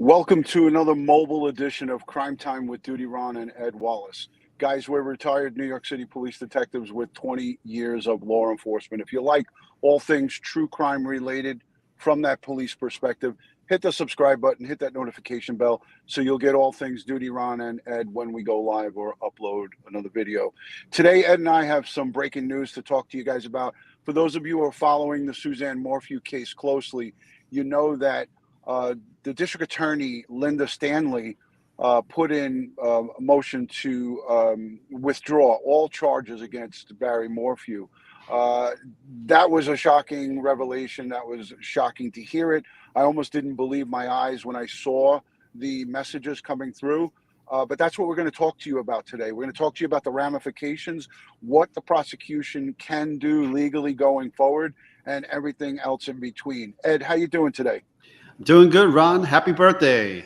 Welcome to another mobile edition of Crime Time with DutyRon and Ed Wallace. Guys, we're retired New York City police detectives with 20 years of law enforcement. If you like all things true crime related from that police perspective, hit the subscribe button, hit that notification bell so you'll get all things DutyRon and Ed when we go live or upload another video. Today, Ed and I have some breaking news to talk to you guys about. For those of you who are following the Suzanne Morphew case closely, you know that the district attorney, Linda Stanley, put in a motion to withdraw all charges against Barry Morphew. That was a shocking revelation. That was shocking to hear it. I almost didn't believe my eyes when I saw the messages coming through. But that's what we're going to talk to you about today. We're going to talk to you about the ramifications, what the prosecution can do legally going forward, and everything else in between. Ed, how you doing today? Doing good, Ron. Happy birthday.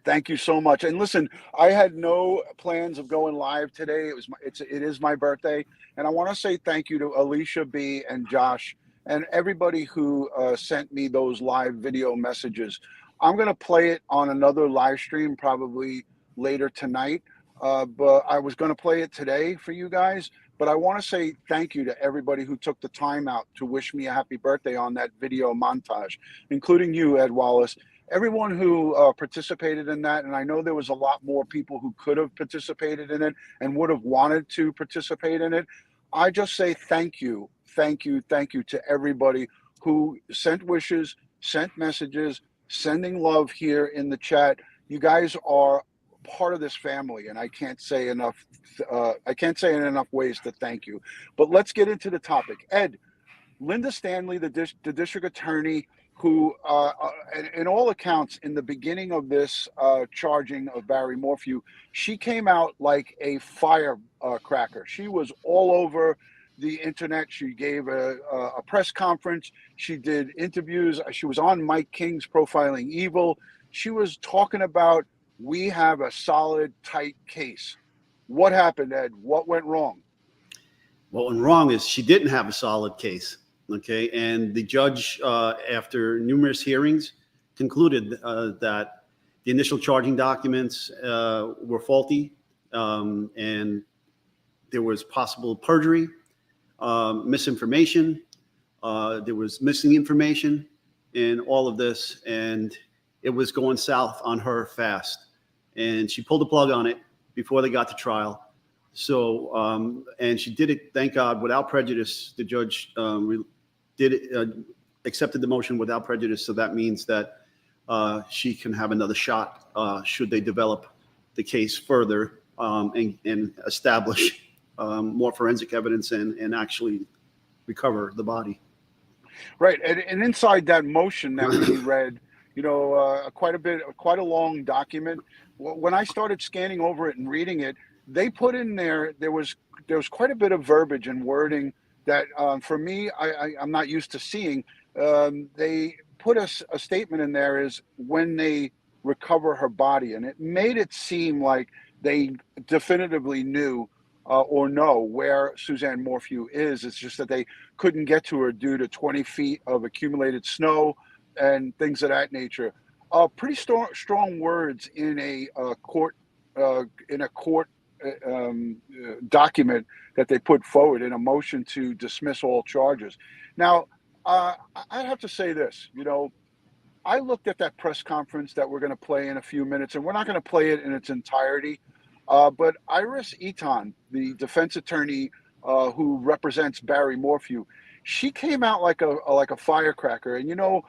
Thank you so much. And listen, I had no plans of going live today. It is my birthday, and I want to say thank you to Alicia B and Josh and everybody who sent me those live video messages. I'm going to play it on another live stream probably later tonight, but I was going to play it today for you guys. But I want to say thank you to everybody who took the time out to wish me a happy birthday on that video montage, including you, Ed Wallace. Everyone who participated in that, and I know there was a lot more people who could have participated in it and would have wanted to participate in it. I just say thank you, thank you, thank you to everybody who sent wishes, sent messages, sending love here in the chat. You guys are part of this family, and I can't say enough. I can't say in enough ways to thank you. But let's get into the topic. Ed, Linda Stanley, the district attorney, who, in all accounts, in the beginning of this charging of Barry Morphew, she came out like a firecracker. She was all over the internet. She gave a press conference. She did interviews. She was on Mike King's Profiling Evil. She was talking about, we have a solid, tight case. What happened, Ed? What went wrong? What went wrong is she didn't have a solid case. Okay, and the judge, after numerous hearings, concluded that the initial charging documents were faulty, and there was possible perjury, misinformation, there was missing information in all of this, and it was going south on her fast. And she pulled the plug on it before they got to trial. So, and she did it, thank God, without prejudice. The judge accepted the motion without prejudice. So that means that she can have another shot should they develop the case further and establish more forensic evidence and actually recover the body. Right. And inside that motion that we read, you know, quite a long document. When I started scanning over it and reading it, they put in there was quite a bit of verbiage and wording that for me, I'm not used to seeing. They put a statement in there is when they recover her body, and it made it seem like they definitively knew or know where Suzanne Morphew is. It's just that they couldn't get to her due to 20 feet of accumulated snow and things of that nature. Pretty strong words in a court document that they put forward in a motion to dismiss all charges. Now, I have to say this. You know, I looked at that press conference that we're going to play in a few minutes, and we're not going to play it in its entirety. But Iris Eton, the defense attorney who represents Barry Morphew, she came out like a firecracker, and you know.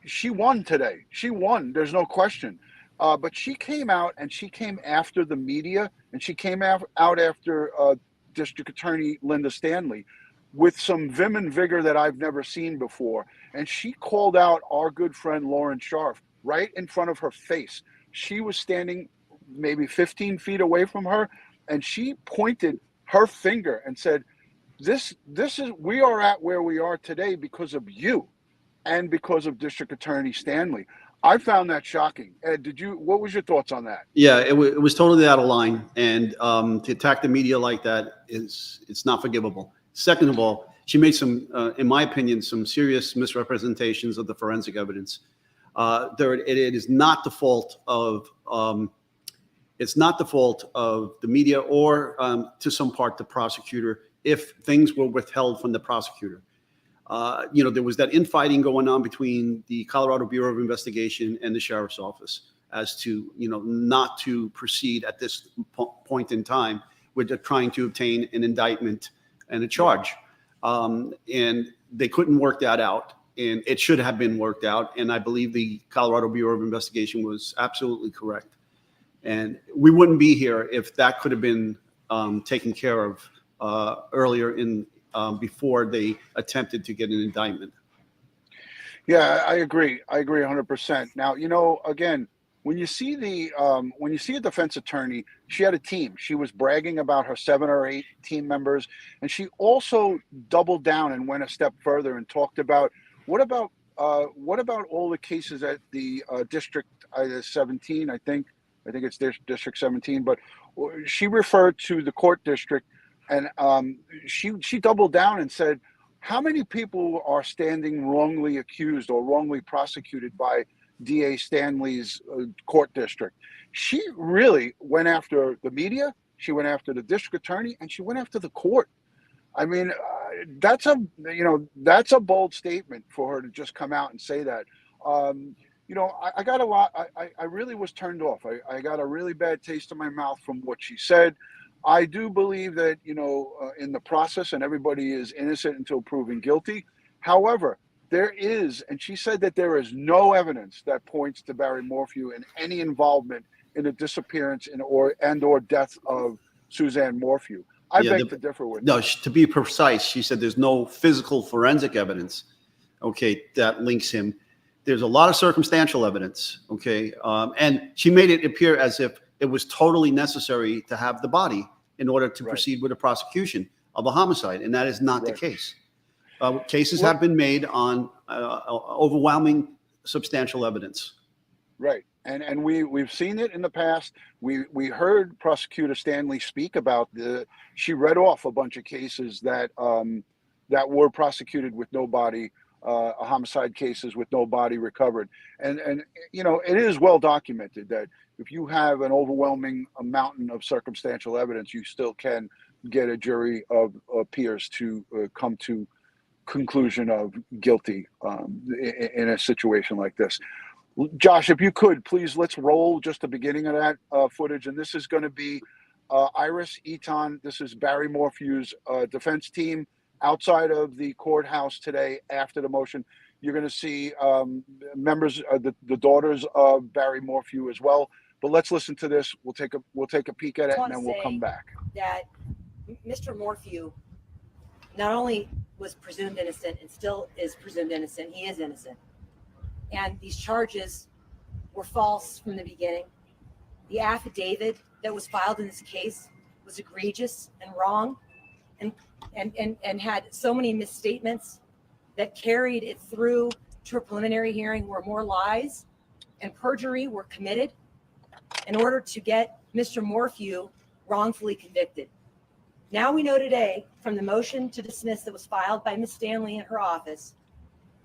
She won today. She won. There's no question. But she came out and she came after the media, and she came out after District Attorney Linda Stanley with some vim and vigor that I've never seen before. And she called out our good friend Lauren Scharf right in front of her face. She was standing maybe 15 feet away from her, and she pointed her finger and said, "This is, we are at where we are today because of you. And because of District Attorney Stanley." I found that shocking. Ed, what was your thoughts on that? Yeah, it was totally out of line. And to attack the media like that it's not forgivable. Second of all, she made some, in my opinion, some serious misrepresentations of the forensic evidence. It is not the fault of the media or to some part the prosecutor if things were withheld from the prosecutor. There was that infighting going on between the Colorado Bureau of Investigation and the sheriff's office as to, not to proceed at this point in time with trying to obtain an indictment and a charge. And they couldn't work that out. And it should have been worked out. And I believe the Colorado Bureau of Investigation was absolutely correct. And we wouldn't be here if that could have been taken care of earlier before they attempted to get an indictment. Yeah, I agree. I agree 100%. Now, again, when you see a defense attorney, she had a team. She was bragging about her 7 or 8 team members, and she also doubled down and went a step further and talked about what about all the cases at the district 17? I think it's district 17, but she referred to the court district, and she doubled down and said, how many people are standing wrongly accused or wrongly prosecuted by DA Stanley's court district? She really went after the media, she went after the district attorney, and she went after the court. I mean, that's a bold statement for her to just come out and say that. I got a lot. I really was turned off. I got a really bad taste in my mouth from what she said. I do believe that, in the process, and everybody is innocent until proven guilty. However, there is, and she said that there is no evidence that points to Barry Morphew and any involvement in the disappearance or death of Suzanne Morphew. I beg to differ with no, to be precise, she said there's no physical forensic evidence, that links him. There's a lot of circumstantial evidence, and she made it appear as if it was totally necessary to have the body in order to proceed with a prosecution of a homicide, and that is not the case. Cases have been made on overwhelming substantial evidence. Right. And we've seen it in the past. We heard Prosecutor Stanley speak about she read off a bunch of cases that were prosecuted with no body, homicide cases with no body recovered. And it is well documented that if you have an overwhelming mountain of circumstantial evidence, you still can get a jury of peers to come to conclusion of guilty in a situation like this. Josh, if you could, please, let's roll just the beginning of that footage. And this is going to be Iris Eton. This is Barry Morphew's defense team outside of the courthouse today after the motion. You're going to see members of the daughters of Barry Morphew as well. But let's listen to this. We'll take a peek at it, and then we'll come back. That Mr. Morphew not only was presumed innocent and still is presumed innocent, he is innocent. And these charges were false from the beginning. The affidavit that was filed in this case was egregious and wrong and had so many misstatements that carried it through to a preliminary hearing where more lies and perjury were committed in order to get Mr. Morphew wrongfully convicted. Now we know today from the motion to dismiss that was filed by Ms. Stanley in her office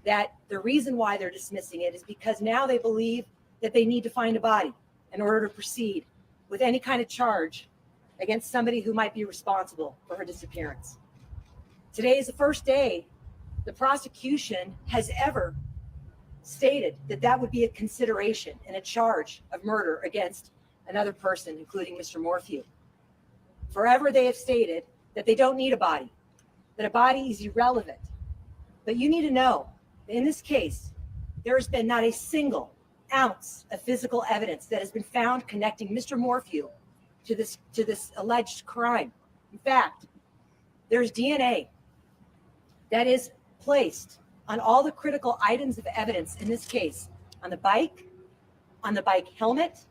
that the reason why they're dismissing it is because now they believe that they need to find a body in order to proceed with any kind of charge against somebody who might be responsible for her disappearance. Today is the first day the prosecution has ever stated that that would be a consideration in a charge of murder against another person, including Mr. Morphew. Forever they have stated that they don't need a body, that a body is irrelevant. But you need to know, in this case, there has been not a single ounce of physical evidence that has been found connecting Mr. Morphew to this alleged crime. In fact, there's DNA that is placed on all the critical items of evidence in this case, on the bike helmet,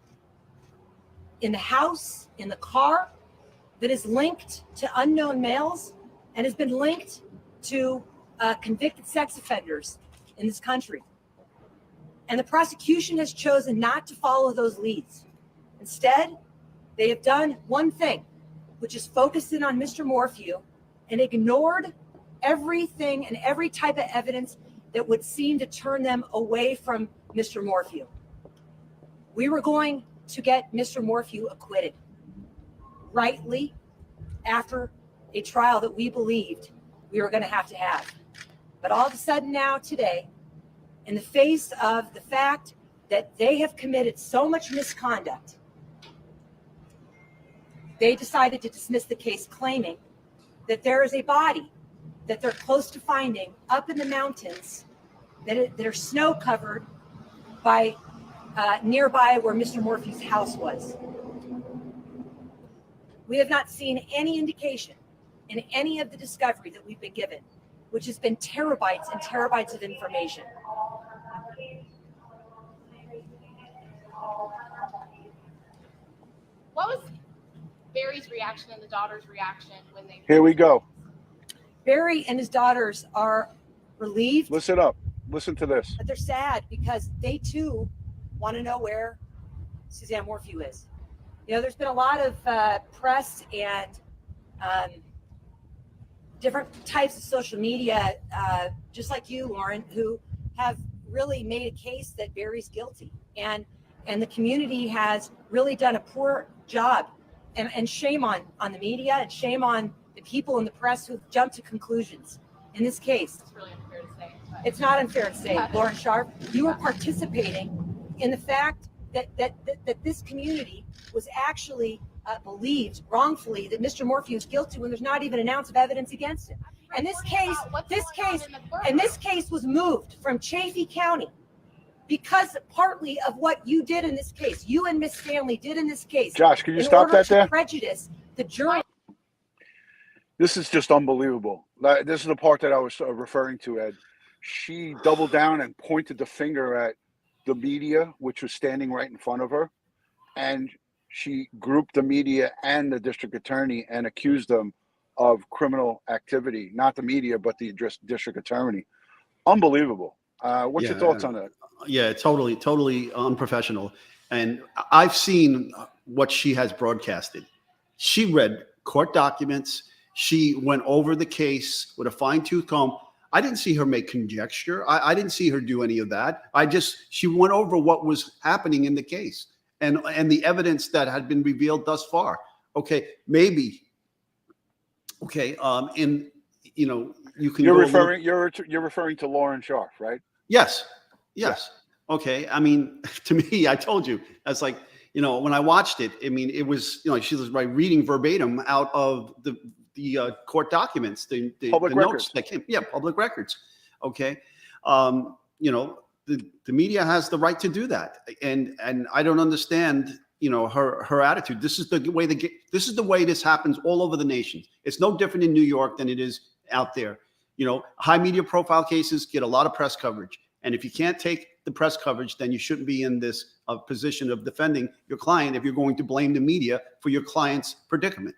in the house, in the car, that is linked to unknown males and has been linked to convicted sex offenders in this country. And the prosecution has chosen not to follow those leads. Instead, they have done one thing, which is focused in on Mr. Morphew and ignored everything and every type of evidence that would seem to turn them away from Mr. Morphew. We were going to get Mr. Morphew acquitted rightly after a trial that we believed we were going to have. But all of a sudden now today, in the face of the fact that they have committed so much misconduct, they decided to dismiss the case, claiming that there is a body that they're close to finding up in the mountains that are snow covered by nearby where Mr. Morphew's house was. We have not seen any indication in any of the discovery that we've been given, which has been terabytes and terabytes of information. What was Barry's reaction and the daughter's reaction when they... Here we go. Barry and his daughters are relieved. Listen up. Listen to this. But they're sad because they too want to know where Suzanne Morphew is. You know, there's been a lot of press and different types of social media, just like you, Lauren, who have really made a case that Barry's guilty. And the community has really done a poor job. And shame on the media, and shame on the people in the press who've jumped to conclusions. In this case, It's really unfair to say. But... It's not unfair to say, Lauren Sharp, you were participating in the fact that this community was actually believed wrongfully that Mr. Morphew is guilty when there's not even an ounce of evidence against him. And this case was moved from Chaffee County because partly of what you did in this case, you and Miss Stanley did in this case. Josh, can you stop that there? Prejudice the jury. This is just unbelievable. This is the part that I was referring to, Ed. She doubled down and pointed the finger at the media, which was standing right in front of her. And she grouped the media and the district attorney and accused them of criminal activity. Not the media, but the district attorney. Unbelievable. What's your thoughts on that? Yeah, totally unprofessional. And I've seen what she has broadcasted. She read court documents. She went over the case with a fine-tooth comb. I didn't see her make conjecture. I didn't see her do any of that. She went over what was happening in the case and the evidence that had been revealed thus far. Okay, maybe. Okay, and you know, you can. You're referring to Lauren Sharp, right? Yes. Okay. I mean, to me, I told you, that's like, you know, when I watched it, I mean, it was, you know, she was reading verbatim out of the court documents, the notes that came. Yeah, public records. Okay. You know, the media has the right to do that. And I don't understand, you know, her attitude. This is the way this happens all over the nation. It's no different in New York than it is out there. You know, high media profile cases get a lot of press coverage. And if you can't take the press coverage, then you shouldn't be in this position of defending your client if you're going to blame the media for your client's predicament.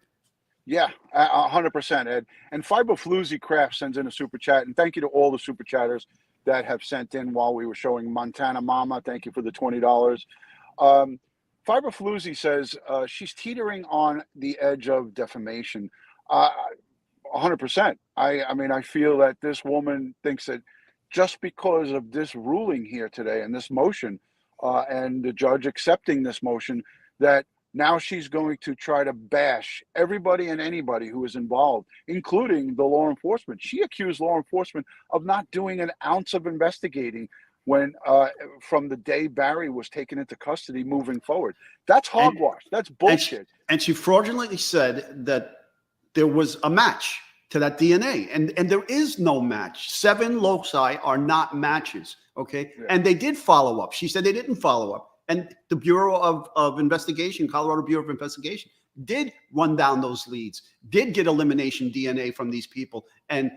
Yeah, 100%, Ed. And Fiberfloozy Craft sends in a super chat. And thank you to all the super chatters that have sent in while we were showing Montana Mama. Thank you for the $20. Fiberfloozy says she's teetering on the edge of defamation. 100%. I mean, I feel that this woman thinks that just because of this ruling here today and this motion and the judge accepting this motion, that now she's going to try to bash everybody and anybody who is involved, including the law enforcement. She accused law enforcement of not doing an ounce of investigating when from the day Barry was taken into custody moving forward. That's hogwash. That's bullshit. And she fraudulently said that there was a match to that DNA, and there is no match. 7 loci are not matches, okay? Yeah. And they did follow up. She said they didn't follow up. And the Bureau of Investigation, Colorado Bureau of Investigation, did run down those leads, did get elimination DNA from these people, and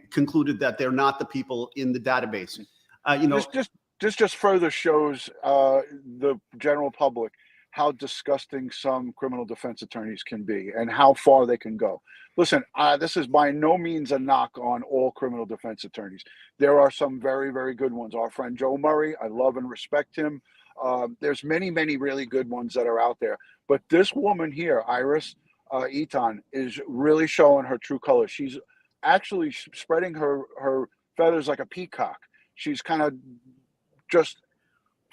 concluded that they're not the people in the database. You know, this just further shows the general public how disgusting some criminal defense attorneys can be and how far they can go. Listen, this is by no means a knock on all criminal defense attorneys. There are some very, very good ones. Our friend Joe Murray, I love and respect him. There's many, many really good ones that are out there. But this woman here, Iris Eton, is really showing her true colors. She's actually spreading her feathers like a peacock. She's kind of just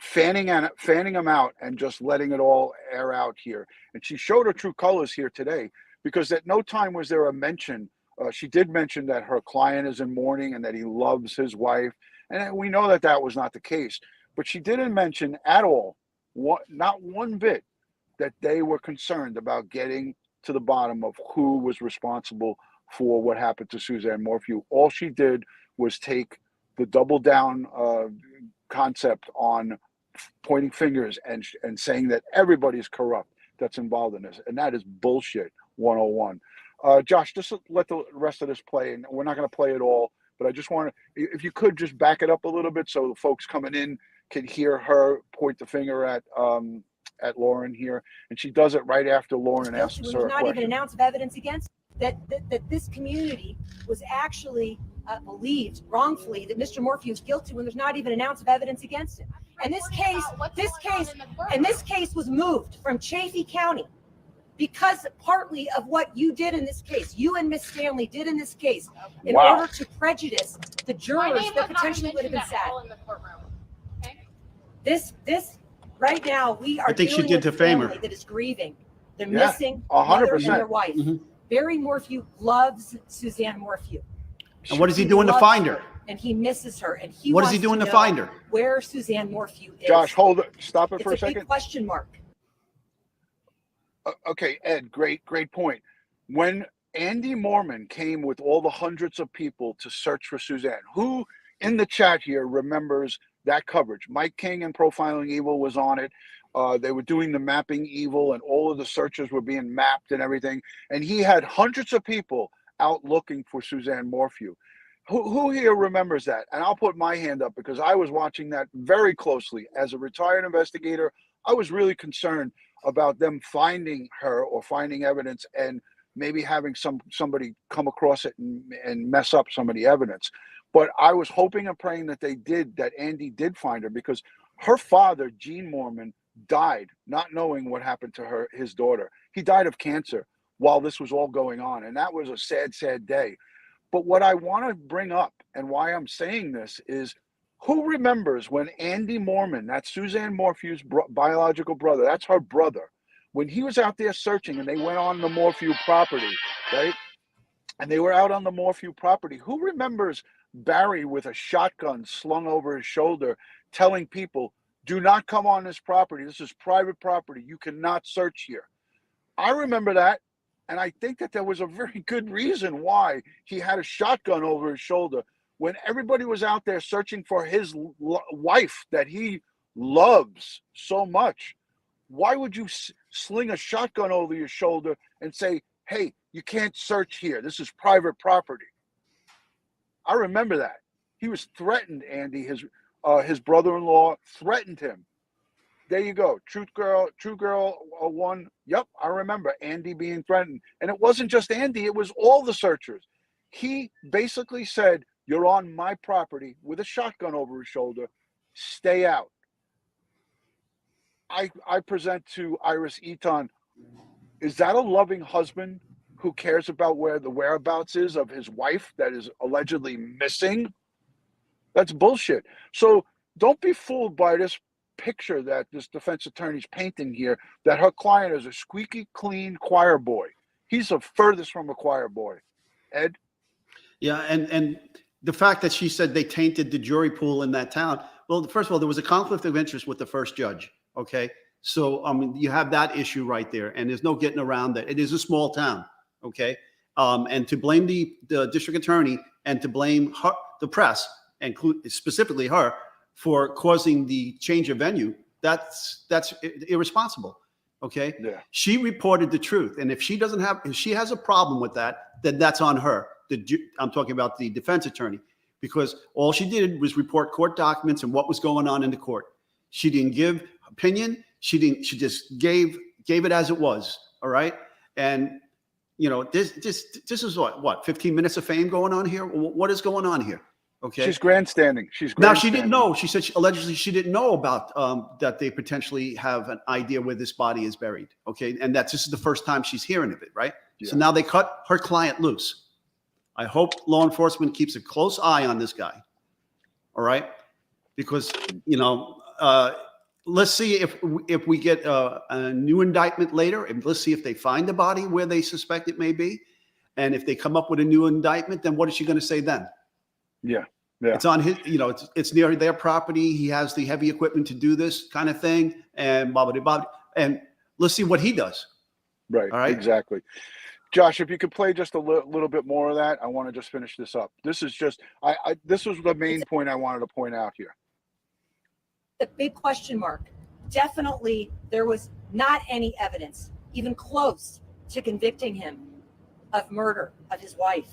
fanning them out and just letting it all air out here. And she showed her true colors here today, because at no time was there a mention. She did mention that her client is in mourning and that he loves his wife. And we know that that was not the case. But she didn't mention at all, not one bit, that they were concerned about getting to the bottom of who was responsible for what happened to Suzanne Morphew. All she did was take the double down concept on pointing fingers and saying that everybody's corrupt that's involved in this. And that is bullshit 101. Josh, just let the rest of this play, and we're not going to play it all, but I just want to, if you could just back it up a little bit so the folks coming in can hear her point the finger at Lauren here, and she does it right after Lauren asks her a There's not question. even an ounce of evidence against that this community was actually believed wrongfully that Mr. Morphew is guilty when there's not even an ounce of evidence against him. And this case was moved from Chaffee County because partly of what you did in this case, you and Miss Stanley did in this case, in order to prejudice the jurors that potentially would have been sat. in the courtroom. Okay? This right now, we are I think she dealing did with a defame her. family that is grieving. They're Yeah, missing 100%. mother and their wife. Mhm. Barry Morphew loves Suzanne Morphew. And what is he He doing to loves find her? And he misses her. And he What is he wants doing to know find her? where Suzanne Morphew is. Josh, hold it. Stop it It's for a a big second. question mark. Okay, Ed, great point. When Andy Mormon came with all the hundreds of people to search for Suzanne, who in the chat here remembers that coverage? Mike King and Profiling Evil was on it. They were doing the mapping evil, and all of the searches were being mapped and everything. And he had hundreds of people out looking for Suzanne Morphew. Who here remembers that? And I'll put my hand up because I was watching that very closely. As a retired investigator, I was really concerned about them finding her or finding evidence and maybe having somebody come across it and mess up some of the evidence. But I was hoping and praying that that Andy did find her, because her father, Gene Mormon, died not knowing what happened to his daughter. He died of cancer while this was all going on. And that was a sad, sad day. But what I want to bring up and why I'm saying this is, who remembers when Andy Mormon, that's Suzanne Morphew's biological brother, that's her brother, when he was out there searching and they went on the Morphew property, right? And they were out on the Morphew property. Who remembers Barry with a shotgun slung over his shoulder telling people, do not come on this property. This is private property. You cannot search here. I remember that. And I think that there was a very good reason why he had a shotgun over his shoulder when everybody was out there searching for his wife that he loves so much. Why would you sling a shotgun over your shoulder and say, hey, you can't search here. This is private property? I remember that. He was threatened, Andy. His brother-in-law threatened him. There you go. True Girl 1. Yep, I remember Andy being threatened. And it wasn't just Andy, it was all the searchers. He basically said, you're on my property with a shotgun over his shoulder. Stay out. I present to Iris Eton, is that a loving husband who cares about where the whereabouts is of his wife that is allegedly missing? That's bullshit. So don't be fooled by this picture that this defense attorney's painting here, that her client is a squeaky clean choir boy. He's the furthest from a choir boy. Ed? Yeah, and the fact that she said they tainted the jury pool in that town. Well, first of all, there was a conflict of interest with the first judge. Okay, so you have that issue right there, and there's no getting around that. It is a small town. Okay, and to blame the district attorney and to blame her, the press, and specifically her, for causing the change of venue, that's irresponsible. Okay. Yeah. She reported the truth, and if she has a problem with that, then that's on her. I'm talking about the defense attorney, because all she did was report court documents and what was going on in the court. She didn't give opinion. She just gave it as it was. All right. And this is what 15 minutes of fame going on here. What is going on here? Okay. She's grandstanding. Now she didn't know. She said allegedly she didn't know about that they potentially have an idea where this body is buried. Okay, and this is the first time she's hearing of it, right? Yeah. So now they cut her client loose. I hope law enforcement keeps a close eye on this guy. All right, because let's see if we get a new indictment later, and let's see if they find the body where they suspect it may be. And if they come up with a new indictment, then what is she going to say then? Yeah. Yeah. It's on his, it's near their property. He has the heavy equipment to do this kind of thing, and blah, blah, blah. And let's see what he does. Right. All right. Exactly. Josh, if you could play just a little bit more of that, I want to just finish this up. This is just, this was the main point I wanted to point out here. The big question mark. Definitely, there was not any evidence, even close to convicting him of murder of his wife.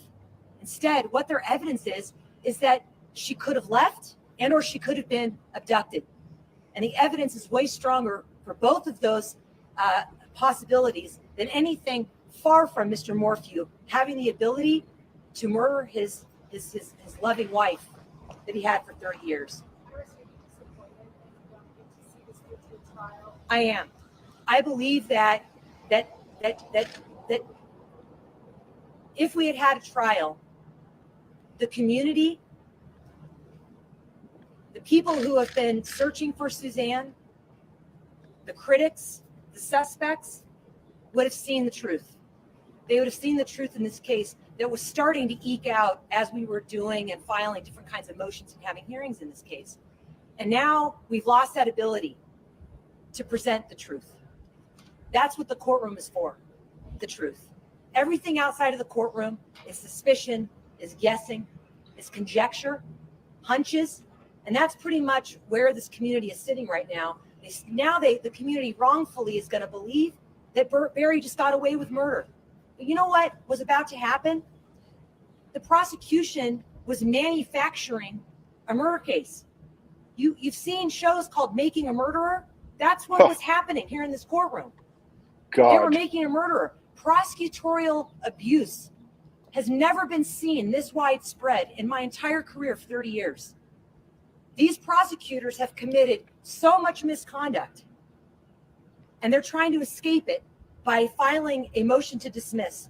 Instead, what their evidence is that she could have left and or she could have been abducted. And the evidence is way stronger for both of those possibilities than anything far from Mr. Morphew having the ability to murder his loving wife that he had for 30 years. I am. I believe that if we had had a trial, the community, the people who have been searching for Suzanne, the critics, the suspects, would have seen the truth. They would have seen the truth in this case that was starting to eke out as we were doing and filing different kinds of motions and having hearings in this case. And now we've lost that ability to present the truth. That's what the courtroom is for, the truth. Everything outside of the courtroom is suspicion, is guessing, is conjecture, hunches, and that's pretty much where this community is sitting right now. The community wrongfully is going to believe that Barry just got away with murder. But you know what was about to happen? The prosecution was manufacturing a murder case. You've seen shows called Making a Murderer. That's what was happening here in this courtroom. God. They were making a murderer. Prosecutorial abuse has never been seen this widespread in my entire career of 30 years. These prosecutors have committed so much misconduct, and they're trying to escape it by filing a motion to dismiss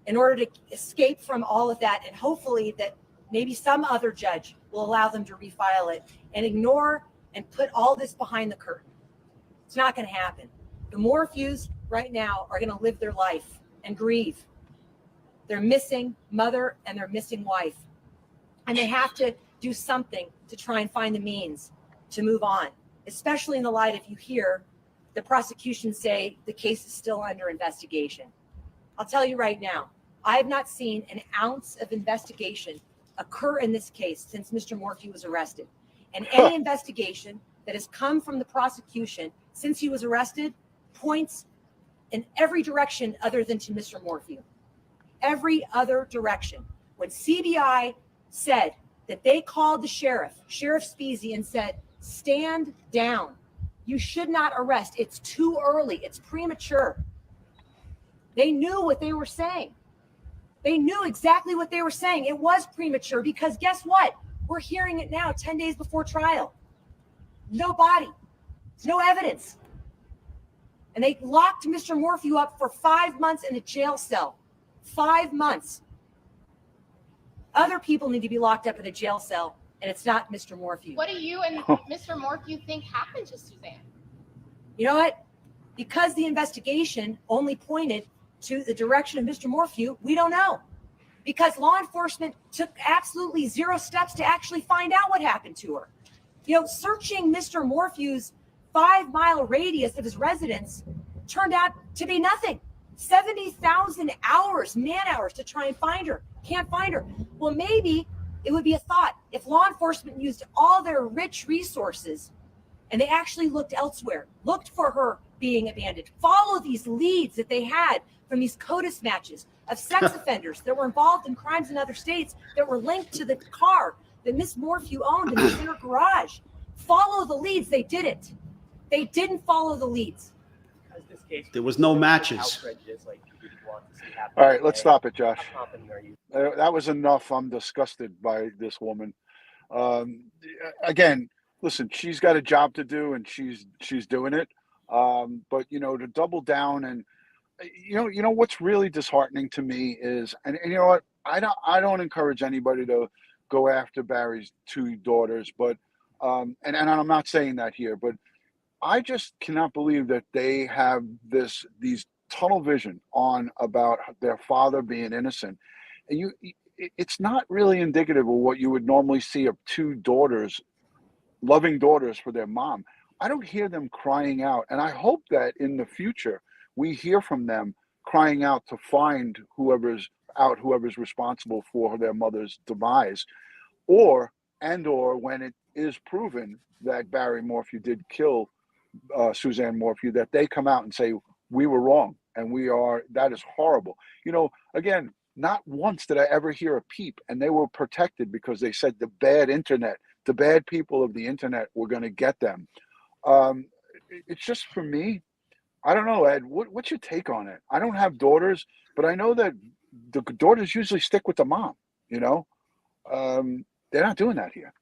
in order to escape from all of that, and hopefully that maybe some other judge will allow them to refile it and ignore and put all this behind the curtain. It's not going to happen. The Morphews right now are going to live their life and grieve their missing mother and their missing wife. And they have to do something to try and find the means to move on, especially in the light of you hear the prosecution say the case is still under investigation. I'll tell you right now, I have not seen an ounce of investigation occur in this case since Mr. Morphew was arrested. And any investigation that has come from the prosecution since he was arrested points in every direction other than to Mr. Morphew. Every other direction. When CBI said that they called the Sheriff Speasy, and said, stand down. You should not arrest. It's too early. It's premature. They knew what they were saying. They knew exactly what they were saying. It was premature because guess what? We're hearing it now 10 days before trial. No body. No evidence. And they locked Mr. Morphew up for 5 months in a jail cell. 5 months. Other people need to be locked up in a jail cell, and it's not Mr. Morphew. What do you and Mr. Morphew think happened to Suzanne? You know what? Because the investigation only pointed to the direction of Mr. Morphew, we don't know. Because law enforcement took absolutely zero steps to actually find out what happened to her. Searching Mr. Morphew's 5-mile radius of his residence turned out to be nothing. 70,000 hours, man hours to try and find her. Can't find her. Well, maybe it would be a thought if law enforcement used all their rich resources and they actually looked elsewhere, looked for her being abandoned, follow these leads that they had from these CODIS matches of sex offenders that were involved in crimes in other states that were linked to the car that Miss Morphew owned and was in her garage. Follow the leads. They didn't. They didn't follow the leads. There was no matches. All right, let's stop it, Josh. That was enough. I'm disgusted by this woman. Again, listen, she's got a job to do, and she's doing it. But to double down, and what's really disheartening to me is, and you know what, I don't encourage anybody to go after Barry's 2 daughters, but And I'm not saying that here, but I just cannot believe that they have these tunnel vision on about their father being innocent. And it's not really indicative of what you would normally see of two daughters, loving daughters for their mom. I don't hear them crying out, and I hope that in the future we hear from them crying out to find whoever's responsible for their mother's demise, or when it is proven that Barry Morphew did kill Suzanne Morphew, that they come out and say, we were wrong, and that is horrible. Again, not once did I ever hear a peep, and they were protected because they said the bad people of the internet were going to get them. It's just, for me, I don't know, Ed, what's your take on it? I don't have daughters, but I know that the daughters usually stick with the mom, they're not doing that here.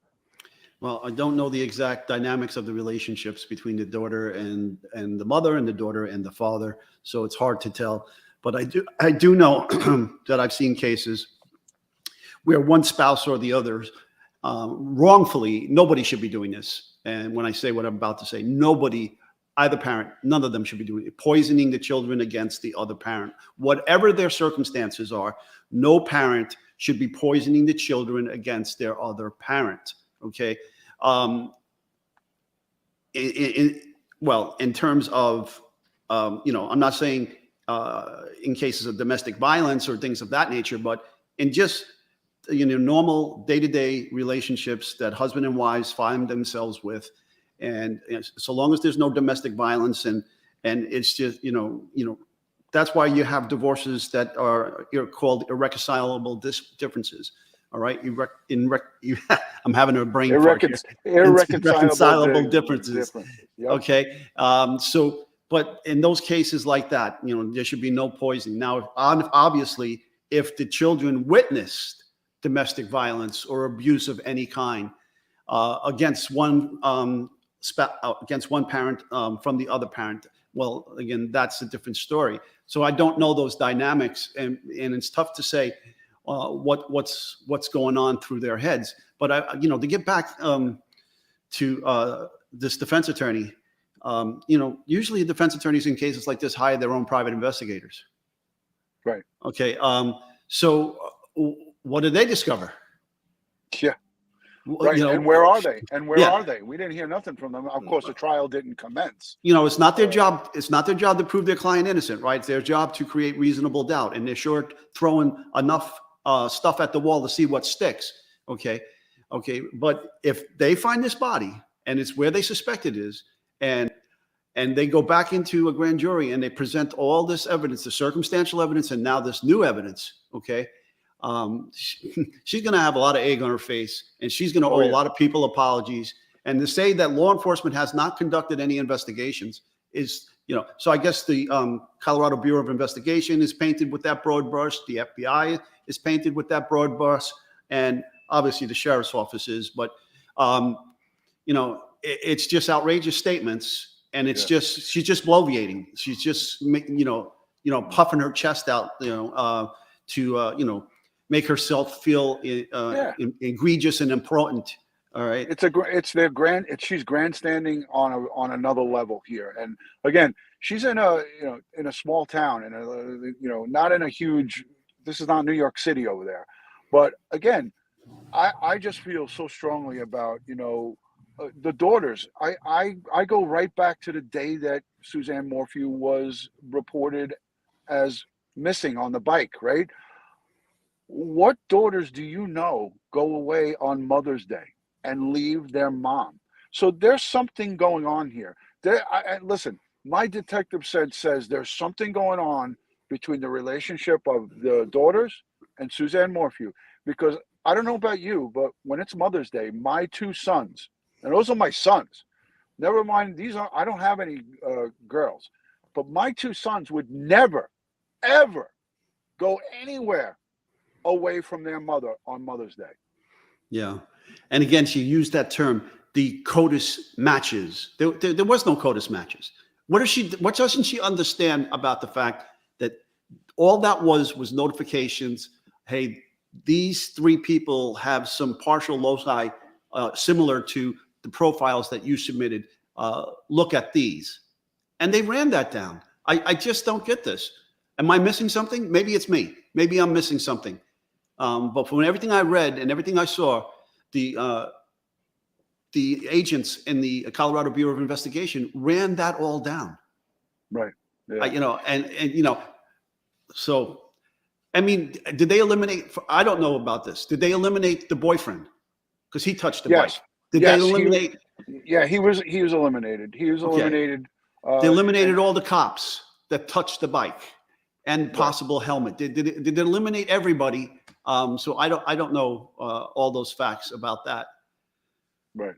Well, I don't know the exact dynamics of the relationships between the daughter and the mother, and the daughter and the father, so it's hard to tell. But I do know that I've seen cases where one spouse or the others wrongfully, nobody should be doing this. And when I say what I'm about to say, nobody, either parent, none of them should be doing it, poisoning the children against the other parent. Whatever their circumstances are, no parent should be poisoning the children against their other parent. Okay. In terms of, I'm not saying in cases of domestic violence or things of that nature, but in just, normal day-to-day relationships that husband and wives find themselves with. And so long as there's no domestic violence and it's just, that's why you have divorces that are called irreconcilable differences. All right. I'm having a brain fart here. Irreconcilable differences. Yep. Okay. But in those cases like that, there should be no poisoning. Now, obviously, if the children witnessed domestic violence or abuse of any kind against one parent from the other parent, well, again, that's a different story. So I don't know those dynamics, and it's tough to say what's going on through their heads. But to get back to this defense attorney, usually defense attorneys in cases like this hire their own private investigators. Right. Okay. So what did they discover? Yeah. Right. And where are they? Are they? We didn't hear nothing from them. Of course, the trial didn't commence. It's not their job. It's not their job to prove their client innocent, right? It's their job to create reasonable doubt, and they're sure throwing enough stuff at the wall to see what sticks. Okay. But if they find this body and it's where they suspect it is, and they go back into a grand jury and they present all this evidence, the circumstantial evidence, and now this new evidence, okay, she's going to have a lot of egg on her face, and she's going to owe a lot of people apologies. And to say that law enforcement has not conducted any investigations is, so I guess the Colorado Bureau of Investigation is painted with that broad brush. The FBI is painted with that broad brush, and obviously the sheriff's office is. But, it's just outrageous statements. And it's she's just bloviating. She's just, puffing her chest out, to, make herself feel egregious and important. All right. She's grandstanding on another level here. And again, she's in a small town, and not in a huge, this is not New York City over there. But again, I just feel so strongly about, the daughters. I go right back to the day that Suzanne Morphew was reported as missing on the bike, right? What daughters do you know go away on Mother's Day and leave their mom? So there's something going on here. Listen, my detective says there's something going on between the relationship of the daughters and Suzanne Morphew, because I don't know about you, but when it's Mother's Day, my two sons, and those are my sons, never mind, I don't have any girls, but my two sons would never, ever go anywhere away from their mother on Mother's Day. Yeah. And again, she used that term, the CODIS matches. There was no CODIS matches. What doesn't she understand about the fact that all that was notifications? Hey, these three people have some partial loci similar to the profiles that you submitted. Look at these. And they ran that down. I just don't get this. Am I missing something? Maybe it's me. Maybe I'm missing something. But from everything I read and everything I saw, the agents in the Colorado Bureau of Investigation ran that all down. Right. Yeah. So, I mean, did they eliminate? I don't know about this. Did they eliminate the boyfriend because he touched the bike? Did they eliminate? He was eliminated. He was eliminated. They eliminated all the cops that touched the bike and possible helmet. Did it eliminate everybody? So I don't know all those facts about that. Right.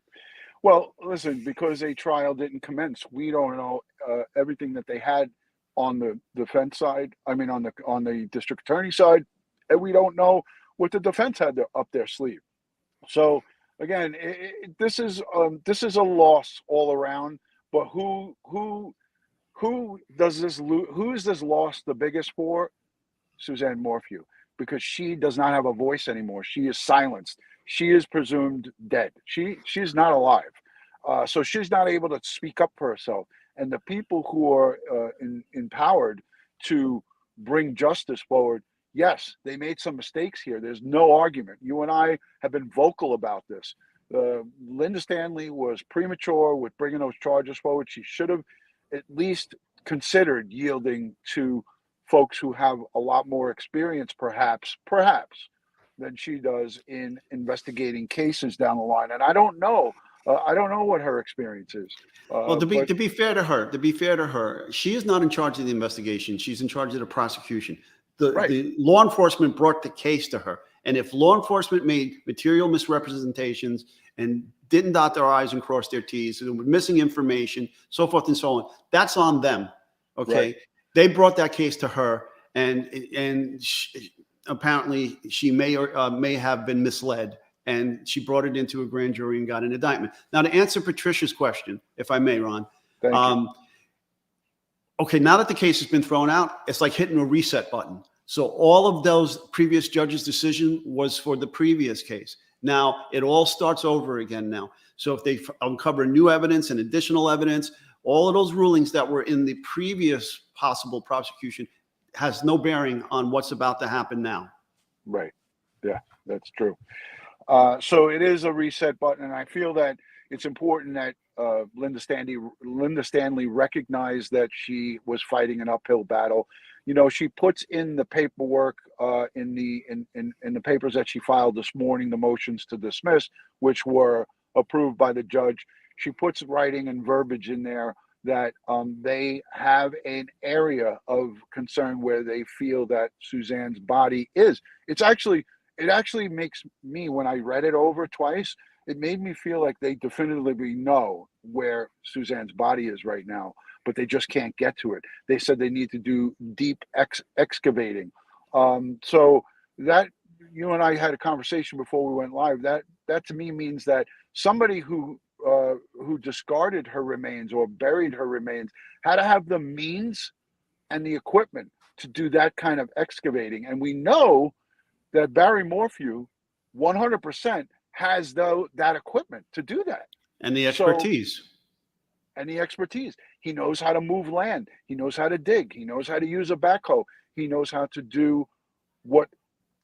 Well, listen, because a trial didn't commence, we don't know everything that they had on the defense side. I mean, on the district attorney side, and we don't know what the defense had up their sleeve. So again, this is a loss all around. But who does this? Who is this loss the biggest for? Suzanne Morphew, because she does not have a voice anymore. She is silenced. She is presumed dead. She's not alive. So she's not able to speak up for herself. And the people who are empowered to bring justice forward, yes, they made some mistakes here. There's no argument. You and I have been vocal about this. Linda Stanley was premature with bringing those charges forward. She should have at least considered yielding to folks who have a lot more experience, perhaps, than she does in investigating cases down the line. And I don't know what her experience is. Well, to be fair to her, she is not in charge of the investigation. She's in charge of the prosecution. The law enforcement brought the case to her. And if law enforcement made material misrepresentations and didn't dot their I's and cross their T's and were missing information, so forth and so on, that's on them. Okay. Right. They brought that case to her, and apparently she may have been misled, and she brought it into a grand jury and got an indictment. Now, to answer Patricia's question, if I may, Ron. Thank you. Okay, now that the case has been thrown out, it's like hitting a reset button. So all of those previous judges' decision was for the previous case. Now it all starts over again now. So if they uncover new evidence and additional evidence, all of those rulings that were in the previous possible prosecution has no bearing on what's about to happen now. Right. Yeah, that's true. So it is a reset button, and I feel that it's important that Linda Stanley recognized that she was fighting an uphill battle. You know, she puts in the paperwork in the papers that she filed this morning, the motions to dismiss, which were approved by the judge. She puts writing and verbiage in there that they have an area of concern where they feel that Suzanne's body is. It actually makes me, when I read it over twice, it made me feel like they definitively know where Suzanne's body is right now, but they just can't get to it. They said they need to do deep excavating. So that, you and I had a conversation before we went live. That to me means that somebody who discarded her remains or buried her remains had to have the means and the equipment to do that kind of excavating. And we know that Barry Morphew 100% has that equipment to do that. And the expertise. He knows how to move land. He knows how to dig. He knows how to use a backhoe. He knows how to do what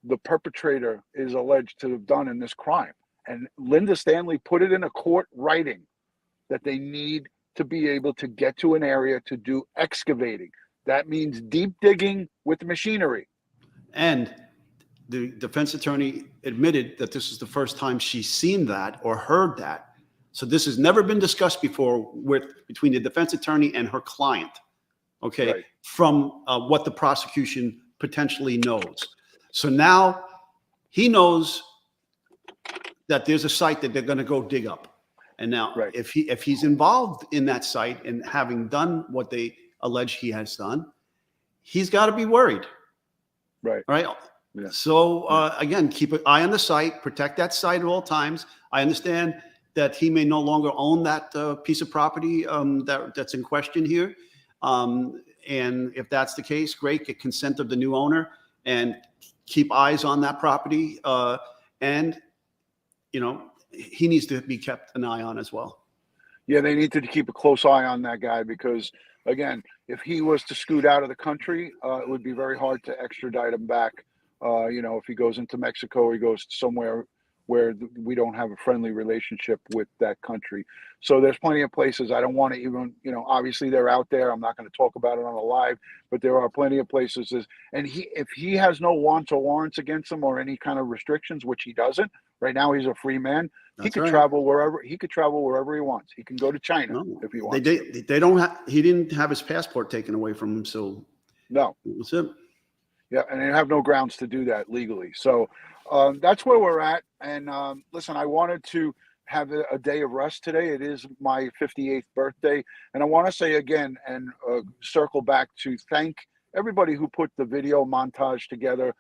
the perpetrator is alleged to have done in this crime. And Linda Stanley put it in a court writing that they need to be able to get to an area to do excavating. That means deep digging with machinery. And the defense attorney admitted that this is the first time she's seen that or heard that. So this has never been discussed before between the defense attorney and her client, okay, right, from what the prosecution potentially knows. So now he knows that there's a site that they're going to go dig up. And now right, if he's involved in that site and having done what they allege he has done, he's got to be worried. Right. Right. Yeah. So again, keep an eye on the site, protect that site at all times. I understand that he may no longer own that piece of property that's in question here. And if that's the case, great, get consent of the new owner and keep eyes on that property. And, you know, he needs to be kept an eye on as well. Yeah, they need to keep a close eye on that guy because, again, if he was to scoot out of the country, it would be very hard to extradite him back. If he goes into Mexico or he goes somewhere where we don't have a friendly relationship with that country. So there's plenty of places. I don't want to even, obviously they're out there. I'm not going to talk about it on a live, but there are plenty of places. And if he has no wants or warrants against him or any kind of restrictions, which he doesn't, right now he's a free man. He could travel wherever he wants. He can go to China if he wants. They don't have. He didn't have his passport taken away from him, so no. That's it. Yeah, and they have no grounds to do that legally. So that's where we're at. And listen, I wanted to have a day of rest today. It is my 58th birthday, and I want to say again and circle back to thank everybody who put the video montage together.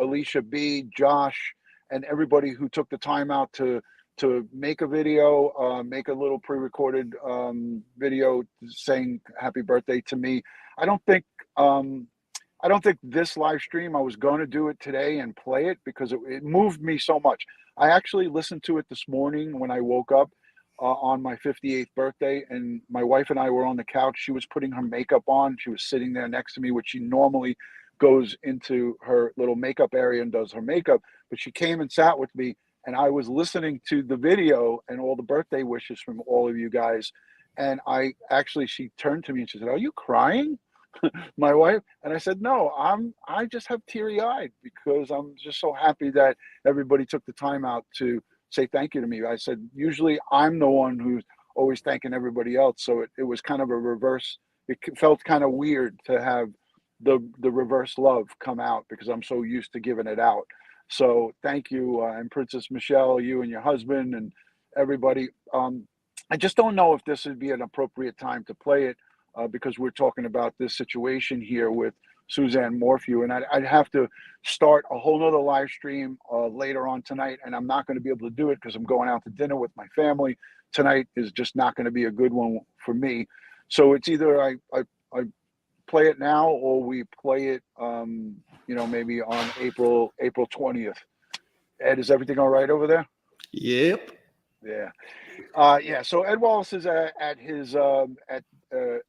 Alicia B, Josh, and everybody who took the time out to make a video, make a little pre-recorded video saying happy birthday to me. I don't think this live stream, I was going to do it today and play it because it moved me so much. I actually listened to it this morning when I woke up on my 58th birthday, and my wife and I were on the couch. She was putting her makeup on. She was sitting there next to me, which she normally goes into her little makeup area and does her makeup, but she came and sat with me, and I was listening to the video and all the birthday wishes from all of you guys. And she turned to me and she said, "Are you crying?" My wife. And I said, "No, I just have teary eyed because I'm just so happy that everybody took the time out to say thank you to me." I said, usually I'm the one who's always thanking everybody else. So it was kind of a reverse. It felt kind of weird to have the reverse love come out because I'm so used to giving it out. So thank you. And Princess Michelle, you and your husband and everybody. I just don't know if this would be an appropriate time to play it. Because we're talking about this situation here with Suzanne Morphew, and I'd have to start a whole nother live stream later on tonight, and I'm not going to be able to do it because I'm going out to dinner with my family. Tonight is just not going to be a good one for me. So it's either I play it now or we play it, maybe on April 20th. Ed, is everything all right over there? Yep. Yeah. So Ed Wallace is at his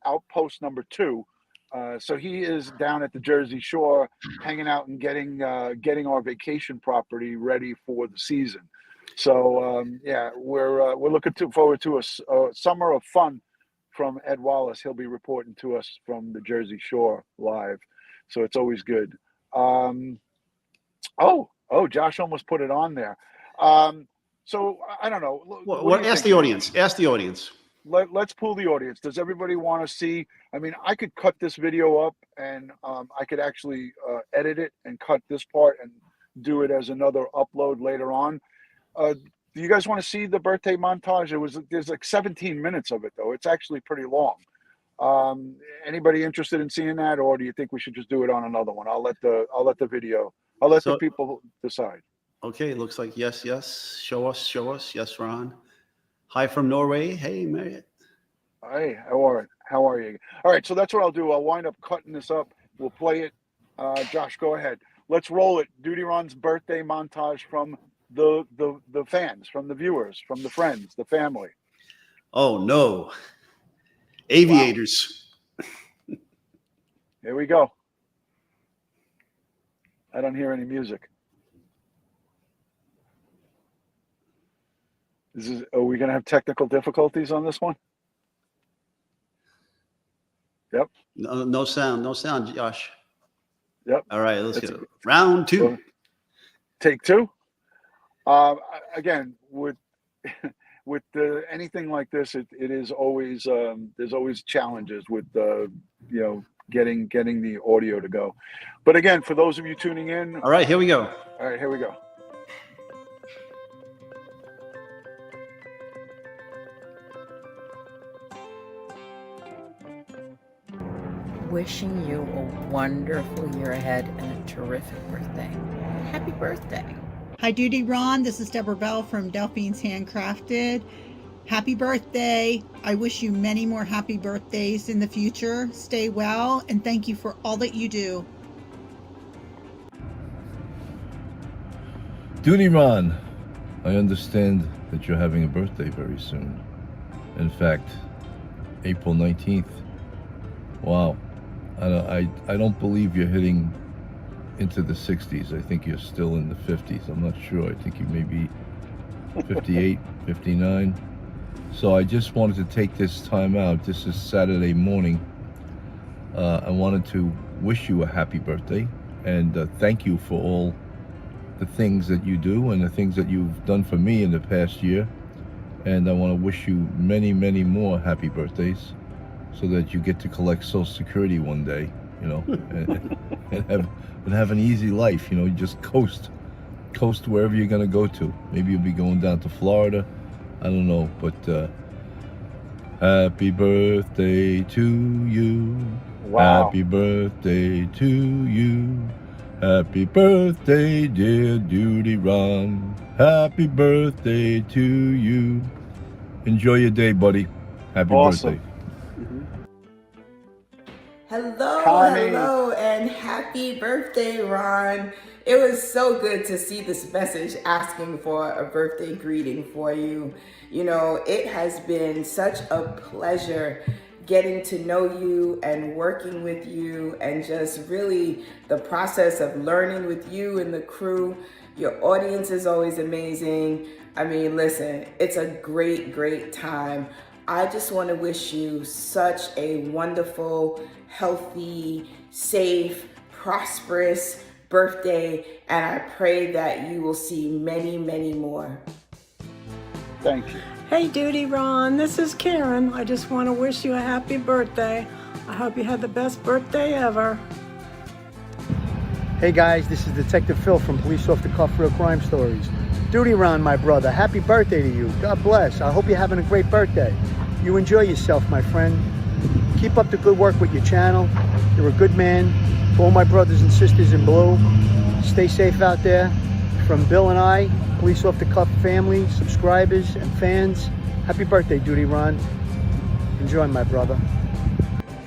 outpost number 2. So he is down at the Jersey Shore, hanging out and getting our vacation property ready for the season. So we're looking forward to a summer of fun from Ed Wallace. He'll be reporting to us from the Jersey Shore live, so it's always good. Josh almost put it on there. So I don't know. What ask the audience. Ask the audience. Let's pull the audience. Does everybody want to see? I mean, I could cut this video up and I could actually edit it and cut this part and do it as another upload later on. Do you guys want to see the birthday montage? There's like 17 minutes of it though. It's actually pretty long. Anybody interested in seeing that, or do you think we should just do it on another one? I'll let the people decide. Okay, looks like yes. Show us. Yes, Ron. Hi from Norway. Hey, Marriott. Hey, how are you? All right, so that's what I'll do. I'll wind up cutting this up. We'll play it. Josh, go ahead. Let's roll it. DutyRon's birthday montage from the fans, from the viewers, from the friends, the family. Oh no. Aviators. Wow. Here we go. I don't hear any music. Are we going to have technical difficulties on this one? Yep. No sound, Josh. Yep. All right, let's go. Round 2. Take 2. Again, with anything like this, it is always there's always challenges with getting the audio to go. But again, for those of you tuning in, all right, here we go. All right, here we go. Wishing you a wonderful year ahead and a terrific birthday. Happy birthday. Hi, DutyRon. This is Deborah Bell from Delphine's Handcrafted. Happy birthday. I wish you many more happy birthdays in the future. Stay well, and thank you for all that you do. DutyRon, I understand that you're having a birthday very soon. In fact, April 19th. Wow. I don't believe you're hitting into the 60s. I think you're still in the 50s. I'm not sure. I think you may be 58, 59. So I just wanted to take this time out. This is Saturday morning. I wanted to wish you a happy birthday and thank you for all the things that you do and the things that you've done for me in the past year. And I want to wish you many, many more happy birthdays so that you get to collect Social Security one day, you know, and have an easy life, you know, you just coast wherever you're going to go to. Maybe you'll be going down to Florida. I don't know, but happy birthday to you. Wow. Happy birthday to you. Happy birthday, dear DutyRon. Happy birthday to you. Enjoy your day, buddy. Happy Awesome. birthday. Hello, Connie. hello, and happy birthday, Ron. It was so good to see this message asking for a birthday greeting for you. You know, it has been such a pleasure getting to know you and working with you, and just really the process of learning with you and the crew. Your audience is always amazing. I mean, listen, it's a great, great time. I just want to wish you such a wonderful, healthy, safe, prosperous birthday, and I pray that you will see many, many more. Thank you. Hey DutyRon, this is Karen. I just want to wish you a happy birthday. I hope you had the best birthday ever. Hey guys, this is Detective Phil from Police Off the Cuff Real Crime Stories. DutyRon, my brother, happy birthday to you. God bless. I hope you're having a great birthday. You enjoy yourself, my friend. Keep up the good work with your channel. You're a good man. To all my brothers and sisters in blue, stay safe out there. From Bill and I, Police Off the Cuff family, subscribers, and fans, happy birthday, DutyRon. Enjoy, my brother.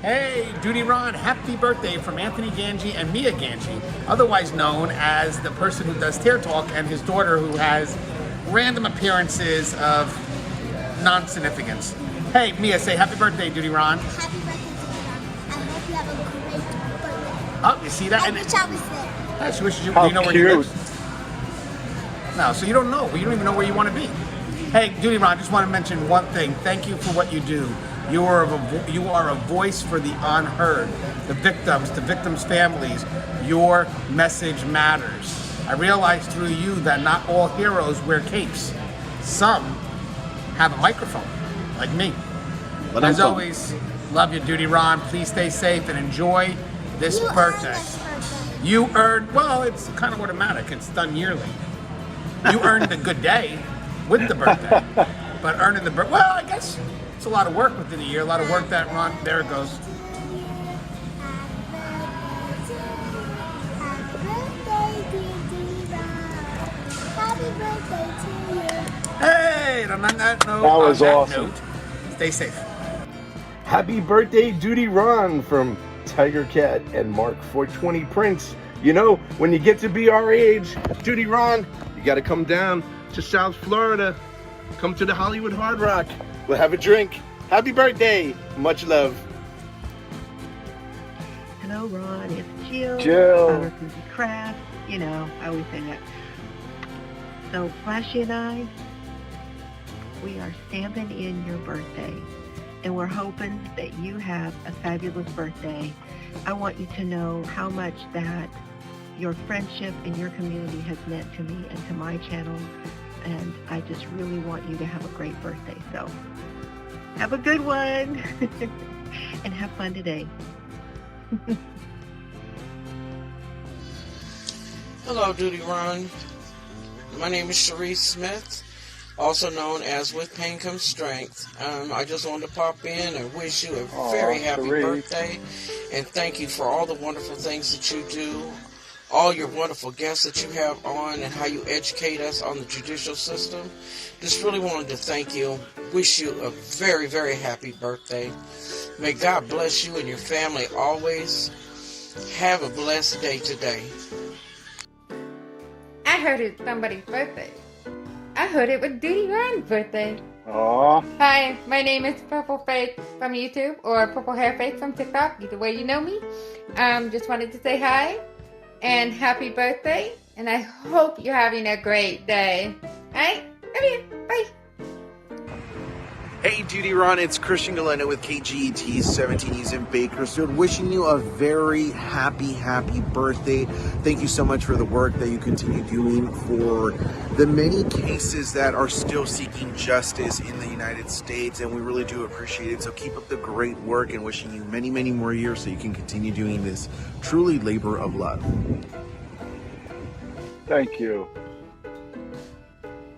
Hey, DutyRon, happy birthday from Anthony Ganji and Mia Ganji, otherwise known as the person who does Tear Talk, and his daughter who has random appearances of non-significance. Hey, Mia, say happy birthday, DutyRon. Happy birthday, DutyRon. I hope you have a great birthday. Oh, you see that? I wish I was there. Yeah, she wishes you, How you know where cute. you live? No, so you don't know. You don't even know where you want to be. Hey, DutyRon, I just want to mention one thing. Thank you for what you do. You are a voice for the unheard, the victims' families. Your message matters. I realized through you that not all heroes wear capes. Some have a microphone, like me. But as always, love you, DutyRon. Please stay safe and enjoy this birthday. You earned, well, it's kind of automatic. It's done yearly. You earned a good day with the birthday, but earning the birthday, well, I guess it's a lot of work within a year. A lot of work that Ron, there it goes. Happy birthday to you. Hey, and on that note, That was on that awesome. note, stay safe. Happy birthday, DutyRon from Tiger Cat and Mark 420 Prince. You know, when you get to be our age, DutyRon, you got to come down to South Florida. Come to the Hollywood Hard Rock. We'll have a drink. Happy birthday. Much love. Hello, Ron. It's Jill. Jill. Our Foodie Craft. You know, I always say that. So, Flashy and I, we are stamping in your birthday. And we're hoping that you have a fabulous birthday. I want you to know how much that your friendship and your community has meant to me and to my channel. And I just really want you to have a great birthday. So, have a good one. And have fun today. Hello, DutyRon. My name is Sharice Smith, also known as With Pain Comes Strength. I just wanted to pop in and wish you a very happy Sharice. birthday, and thank you for all the wonderful things that you do, all your wonderful guests that you have on, and how you educate us on the judicial system. Just really wanted to thank you. Wish you a very, very happy birthday. May God bless you and your family always. Have a blessed day today. I heard it's somebody's birthday. I heard it was DutyRon's birthday. Aw. Hi, my name is Purple Fake from YouTube or Purple Hair Fake from TikTok, either way you know me. Just wanted to say hi and happy birthday, and I hope you're having a great day. Alright, love you, bye. Hey DutyRon, it's Christian Galeno with KGET 17E's in Bakersfield, wishing you a very happy birthday. Thank you so much for the work that you continue doing for the many cases that are still seeking justice in the United States, and we really do appreciate it. So keep up the great work, and wishing you many more years so you can continue doing this truly labor of love. Thank you.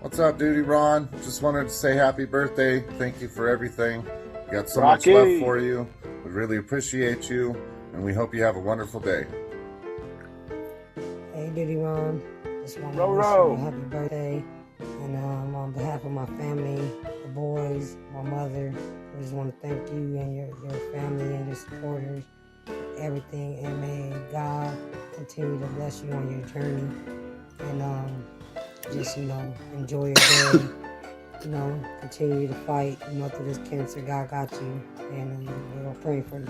What's up, DutyRon? Just wanted to say happy birthday. Thank you for everything. We got so Rocky. much love for you. We really appreciate you, and we hope you have a wonderful day. Hey, DutyRon. Just want to Row, wish row. you a happy birthday. And on behalf of my family, the boys, my mother, I just want to thank you and your family and your supporters for everything. And may God continue to bless you on your journey. And just, enjoy your day, continue to fight, through this cancer. God got you, and we're praying for you.